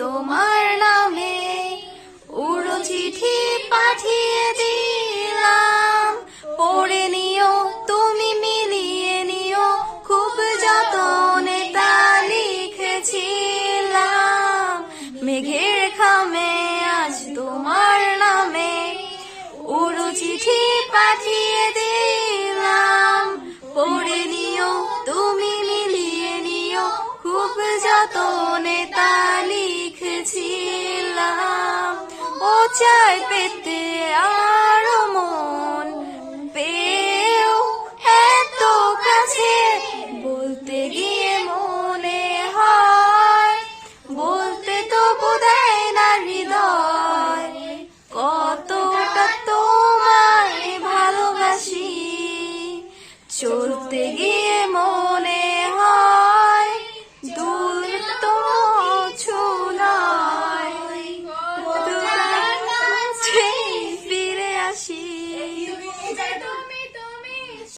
তোমার নামে উড়ো চিঠি পাঠিয়ে দিলাম, পড়ে নিও তুমি মিলিয়ে নিও, খুব যতনে তা লিখেছিলাম। মেঘের খামে আজ তোমার নামে উড়ো চিঠি পাঠিয়ে দিলাম, পড়ে নিও তুমি মিলিয়ে নিও, খুব যতনে তা লিখেছিলাম। ও চাই পেতে আরো মন পেও এত কাছে, বলতে গিয়ে মনে হয় বলতে তো বোধহয় না হৃদয়, কতটা তোমায় ভালোবাসি। চলতে গিয়ে মনে হয় দূর তো নয়, তোমার কাছে ফিরে আসি।